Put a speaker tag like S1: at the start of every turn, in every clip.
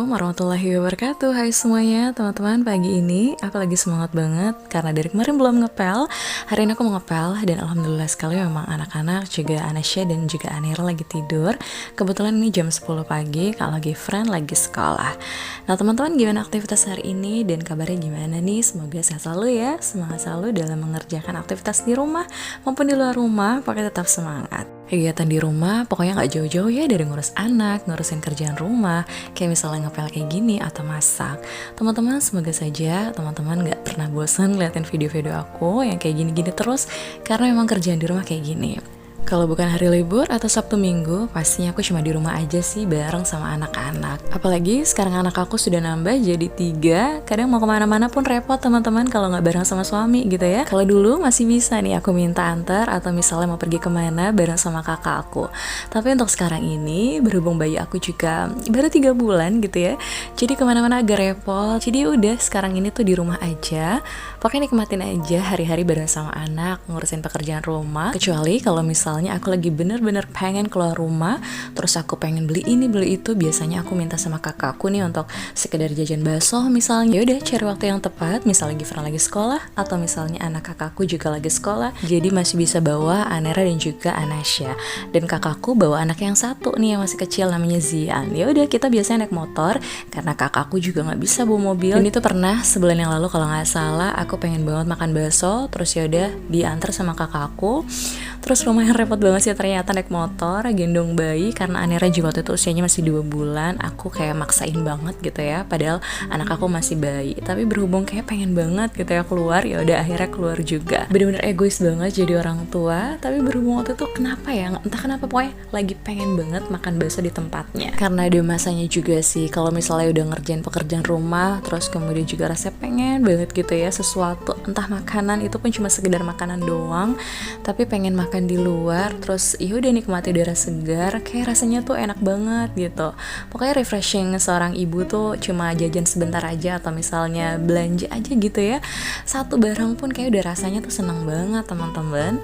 S1: Assalamualaikum warahmatullahi wabarakatuh. Hai semuanya teman-teman, pagi ini aku lagi semangat banget karena dari kemarin belum ngepel. Hari ini aku mau ngepel dan alhamdulillah sekali memang anak-anak juga Anasya dan juga Anira lagi tidur. Kebetulan ini jam 10 pagi kalau lagi friend lagi sekolah. Nah teman-teman, gimana aktivitas hari ini dan kabarnya gimana nih? Semoga sehat selalu ya, semangat selalu dalam mengerjakan aktivitas di rumah maupun di luar rumah. Pokoknya tetap semangat. Kegiatan di rumah pokoknya nggak jauh-jauh ya dari ngurus anak, ngurusin kerjaan rumah, kayak misalnya ngepel kayak gini atau masak. Teman-teman, semoga saja teman-teman nggak pernah bosan ngeliatin video-video aku yang kayak gini-gini terus, karena memang kerjaan di rumah kayak gini. Kalau bukan hari libur atau Sabtu Minggu, pastinya aku cuma di rumah aja sih bareng sama anak-anak. Apalagi sekarang anak aku sudah nambah jadi 3, kadang mau kemana-mana pun repot teman-teman kalau nggak bareng sama suami gitu ya. Kalau dulu masih bisa nih aku minta antar atau misalnya mau pergi kemana bareng sama kakak aku. Tapi untuk sekarang ini, berhubung bayi aku juga baru 3 bulan gitu ya, jadi kemana-mana agak repot. Jadi udah sekarang ini tuh di rumah aja, pokoknya nikmatin aja hari-hari bareng sama anak, ngurusin pekerjaan rumah. Kecuali kalau misalnya aku lagi bener-bener pengen keluar rumah, terus aku pengen beli ini beli itu, biasanya aku minta sama kakakku nih untuk sekedar jajan bakso misalnya. Yaudah cari waktu yang tepat, misalnya Gifran lagi sekolah atau misalnya anak kakakku juga lagi sekolah, jadi masih bisa bawa Anera dan juga Anasya. Dan kakakku bawa anak yang satu nih yang masih kecil namanya Zian. Ya udah kita biasanya naik motor karena kakakku juga nggak bisa bawa mobil. Dan itu pernah sebulan yang lalu kalau nggak salah, aku pengen banget makan bakso, terus yaudah diantar sama kakakku. Terus lumayan repot banget sih ternyata naik motor, gendong bayi, karena Anera juga waktu itu usianya masih 2 bulan. Aku kayak maksain banget gitu ya, padahal anak aku masih bayi. Tapi berhubung kayak pengen banget gitu ya keluar, ya udah akhirnya keluar juga. Bener-bener egois banget jadi orang tua. Tapi berhubung waktu itu kenapa ya, entah kenapa pokoknya lagi pengen banget makan bakso di tempatnya. Karena ada masanya juga sih, kalau misalnya udah ngerjain pekerjaan rumah, terus kemudian juga rasanya pengen banget gitu ya sesuatu, entah makanan itu pun cuma sekedar makanan doang, tapi pengen makan di luar, terus yaudah nikmati udara segar, kayak rasanya tuh enak banget gitu. Pokoknya refreshing seorang ibu tuh cuma jajan sebentar aja atau misalnya belanja aja gitu ya, satu barang pun kayak udah rasanya tuh seneng banget teman-teman.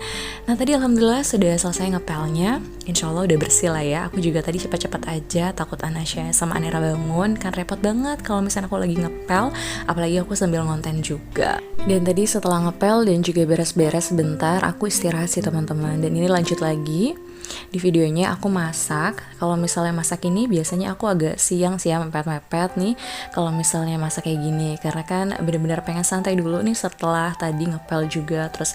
S1: Nah tadi alhamdulillah sudah selesai ngepelnya, insya Allah udah bersih lah ya. Aku juga tadi cepat-cepat aja, takut Anasya sama Anera bangun, kan repot banget kalau misalnya aku lagi ngepel, apalagi aku sambil ngonten juga. Dan tadi setelah ngepel dan juga beres-beres sebentar, aku istirahat sih teman-teman. Dan ini lanjut lagi. Di videonya aku masak. Kalau misalnya masak ini biasanya aku agak siang sih ya, mepet-mepet nih kalau misalnya masak kayak gini, karena kan bener-bener pengen santai dulu nih setelah tadi ngepel juga, terus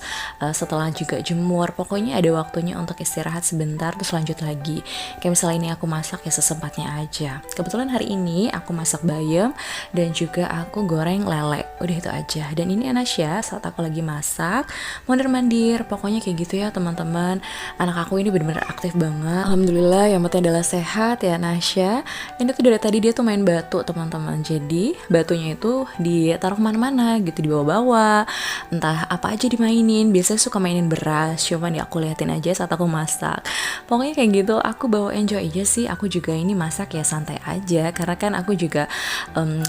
S1: setelah juga jemur. Pokoknya ada waktunya untuk istirahat sebentar terus lanjut lagi. Kayak misalnya ini aku masak ya sesempatnya aja. Kebetulan hari ini aku masak bayam dan juga aku goreng lele. Udah itu aja. Dan ini Anasya saat aku lagi masak mondar-mandir. Pokoknya kayak gitu ya teman-teman. Anak aku ini bener-bener aktif banget. Alhamdulillah yang penting adalah sehat ya Nasya. Ini tuh dari tadi dia tuh main batu teman-teman. Jadi batunya itu ditaruh kemana-mana gitu, dibawa-bawa, entah apa aja dimainin. Biasanya suka mainin beras, cuman ya aku liatin aja saat aku masak. Pokoknya kayak gitu, aku bawa enjoy aja sih. Aku juga ini masak ya santai aja, karena kan aku juga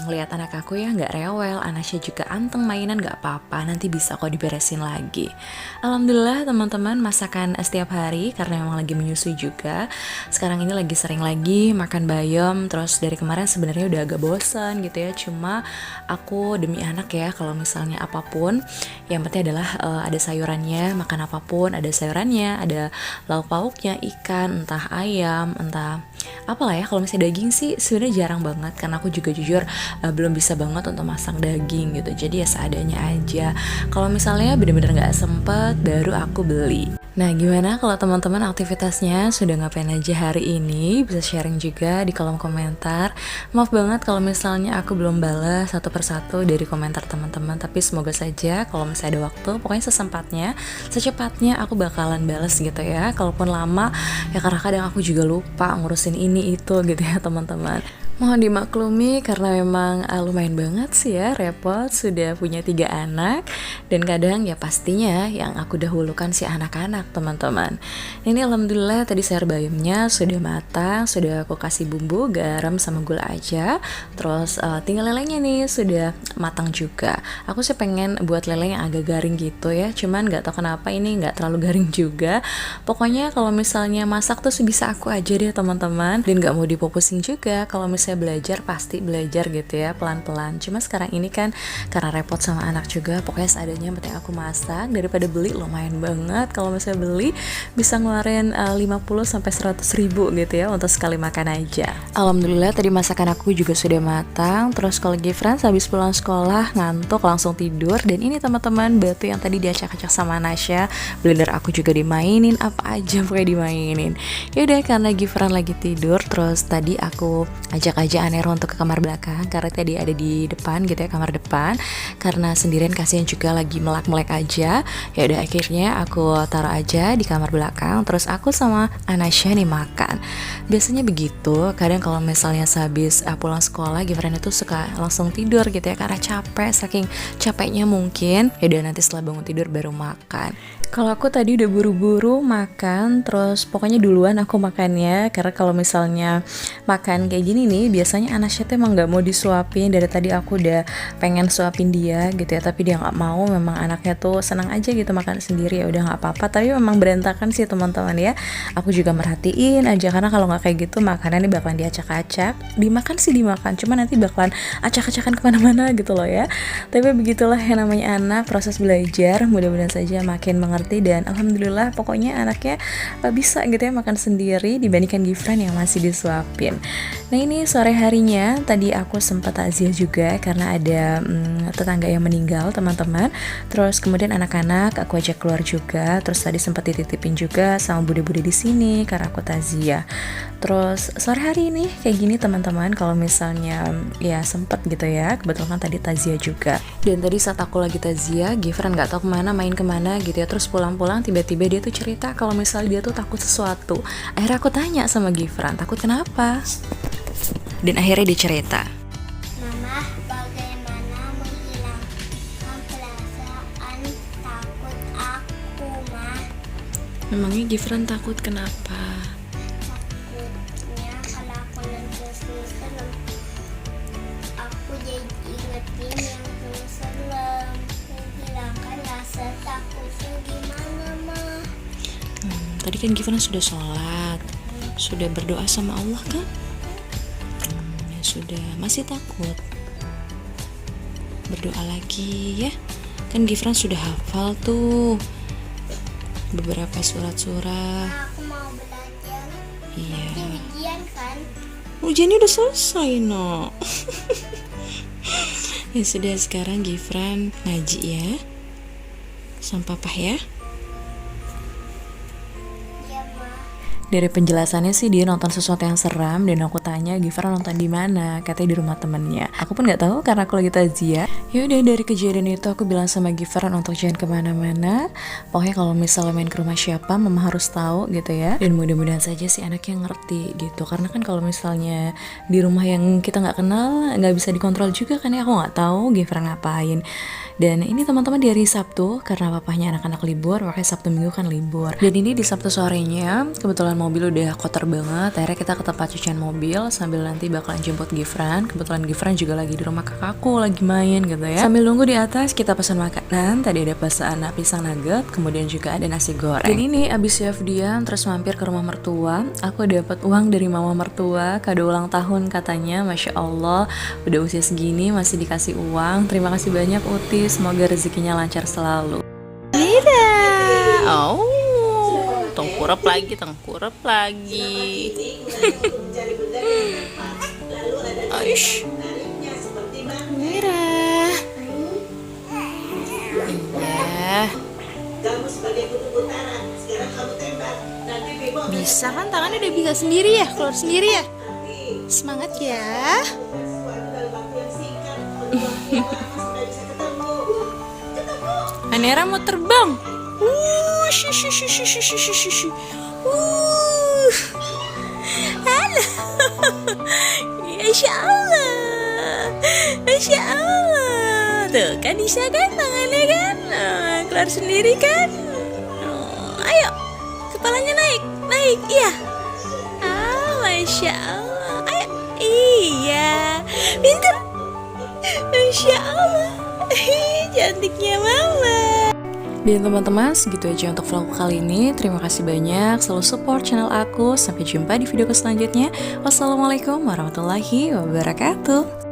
S1: lihat anak aku ya nggak rewel, Anasya juga anteng mainan, nggak apa-apa, nanti bisa kok diberesin lagi. Alhamdulillah teman-teman, masakan setiap hari karena memang lagi menyusui juga. Sekarang ini lagi sering lagi makan bayam, terus dari kemarin sebenarnya udah agak bosan gitu ya. Cuma aku demi anak ya, kalau misalnya apapun yang penting adalah ada sayurannya, makan apapun ada sayurannya, ada lauk pauknya, ikan, entah ayam, entah apalah ya. Kalau misalnya daging sih sebenarnya jarang banget, karena aku juga jujur belum bisa banget untuk masak daging gitu. Jadi ya seadanya aja. Kalau misalnya bener-bener nggak sempet, baru aku beli. Nah gimana kalau teman-teman aktivitasnya sudah ngapain aja hari ini? Bisa sharing juga di kolom komentar. Maaf banget kalau misalnya aku belum balas satu persatu dari komentar teman-teman, tapi semoga saja kalau misalnya ada waktu, pokoknya secepatnya aku bakalan balas gitu ya. Kalaupun lama ya karena kadang aku juga lupa ngurusin ini itu gitu ya teman-teman. Mohon dimaklumi karena memang lumayan banget sih ya, repot, sudah punya 3 anak. Dan kadang ya pastinya yang aku dahulukan si anak-anak teman-teman. Ini alhamdulillah tadi sayur bayamnya sudah matang, sudah aku kasih bumbu, garam sama gula aja. Terus tinggal lelenya nih sudah matang juga. Aku sih pengen buat lele yang agak garing gitu ya, cuman gak tahu kenapa ini gak terlalu garing juga. Pokoknya kalau misalnya masak tuh sebisa aku aja deh teman-teman. Dan gak mau dipopusing juga kalau misalnya misalnya belajar pasti belajar gitu ya pelan-pelan. Cuma sekarang ini kan karena repot sama anak juga, pokoknya seadanya yang penting aku masak. Daripada beli lumayan banget, kalau misalnya beli bisa ngeluarin 50-100 ribu gitu ya untuk sekali makan aja. Alhamdulillah tadi masakan aku juga sudah matang. Terus kalau Gifran habis pulang sekolah ngantuk langsung tidur. Dan ini teman-teman, batu yang tadi diacak-acak sama Nasya, blender aku juga dimainin, apa aja pokoknya dimainin. Yaudah, karena Gifran lagi tidur, terus tadi aku ajak aja Anero untuk ke kamar belakang karena tadi ada di depan gitu ya, kamar depan. Karena sendirian kasihan juga lagi melek-melek aja. Ya udah akhirnya aku taruh aja di kamar belakang. Terus aku sama Anasya nih makan. Biasanya begitu. Kadang kalau misalnya sehabis pulang sekolah, Gifran itu suka langsung tidur gitu ya karena capek, saking capeknya mungkin. Ya udah nanti setelah bangun tidur baru makan. Kalau aku tadi udah buru-buru makan, terus pokoknya duluan aku makannya. Karena kalau misalnya makan kayak gini nih, biasanya Anasya tuh emang gak mau disuapin. Dari tadi aku udah pengen suapin dia gitu ya, tapi dia gak mau. Memang anaknya tuh senang aja gitu makan sendiri, ya udah gak apa-apa. Tapi memang berantakan sih teman-teman ya. Aku juga merhatiin aja, karena kalau gak kayak gitu makanannya bakalan diacak-acak. Dimakan sih dimakan, cuma nanti bakalan acak-acakan kemana-mana gitu loh ya. Tapi begitulah yang namanya anak, proses belajar. Mudah-mudahan saja makin mengerti. Dan alhamdulillah pokoknya anaknya bisa gitu ya makan sendiri dibandingkan Gifran yang masih disuapin. Nah ini sore harinya tadi aku sempat takziah juga karena ada tetangga yang meninggal teman-teman. Terus kemudian anak-anak aku ajak keluar juga. Terus tadi sempat dititipin juga sama bude-bude di sini karena aku takziah. Terus sore hari ini kayak gini teman-teman, kalau misalnya ya sempet gitu ya, kebetulan tadi takziah juga. Dan tadi saat aku lagi takziah, Gifran nggak tahu kemana, main kemana gitu ya. Terus pulang-pulang tiba-tiba dia tuh cerita kalau misalnya dia tuh takut sesuatu. Akhirnya aku tanya sama Gifran, takut kenapa? Dan akhirnya dia cerita,
S2: Mama, bagaimana menghilangkan perasaan takut aku, Ma?
S1: memangnya Gifran takut kenapa?
S2: Takutnya kalau aku nonton film, aku jadi ingetin yang film. Menghilangkan rasa takutnya gimana, Ma?
S1: Tadi kan Gifran sudah sholat, sudah berdoa sama Allah kan? Ya sudah, masih takut? Berdoa lagi ya. Kan Gifran sudah hafal tuh beberapa surat-surat.
S2: Aku mau belajar.
S1: Iya.
S2: Ini ujian kan?
S1: Ujiannya udah selesai no. Ya sudah, sekarang Gifran ngaji ya sama papa ya.
S2: Iya, Ma.
S1: Dari penjelasannya sih dia nonton sesuatu yang seram. Dan aku tanya Gifran nonton di mana, katanya di rumah temennya. Aku pun nggak tahu karena aku lagi takziah. Ya udah, dari kejadian itu aku bilang sama Gifran untuk jangan kemana-mana. Pokoknya kalau misalnya main ke rumah siapa, mama harus tahu gitu ya. Dan mudah-mudahan saja si anaknya ngerti gitu. Karena kan kalau misalnya di rumah yang kita nggak kenal, nggak bisa dikontrol juga kan ya. Aku nggak tahu Gifran ngapain. Dan ini teman-teman di hari Sabtu, karena papahnya anak-anak libur, makanya Sabtu Minggu kan libur. Dan ini di Sabtu sorenya, kebetulan mobil udah kotor banget. Akhirnya kita ke tempat cucian mobil sambil nanti bakalan jemput Gifran. Kebetulan Gifran juga lagi di rumah kakakku, lagi main gitu ya. Sambil nunggu di atas kita pesan makanan. Tadi ada pesan pisang nugget, kemudian juga ada nasi goreng. Dan ini abis chef Dian terus mampir ke rumah mertua. Aku dapat uang dari mama mertua, kado ulang tahun katanya. Masya Allah, udah usia segini masih dikasih uang. Terima kasih banyak Uti. Semoga rezekinya lancar selalu. Mira, oh, tengkurap lagi. Aish, Mira. Iya. Bisa kan, tangannya udah bisa sendiri ya, keluar sendiri ya. Semangat ya. Anera mau terbang. Halo. Masya Allah. Masya Allah. Tuh kan bisa kan tangannya kan. Keluar sendiri kan. Ayo. Kepalanya naik. Iya. Masya Allah. Ayo. Iya. Pintar. Masya Allah. Cantiknya mama. Dan teman-teman, segitu aja untuk vlog kali ini. Terima kasih banyak, selalu support channel aku. Sampai jumpa di video selanjutnya. Wassalamualaikum warahmatullahi wabarakatuh.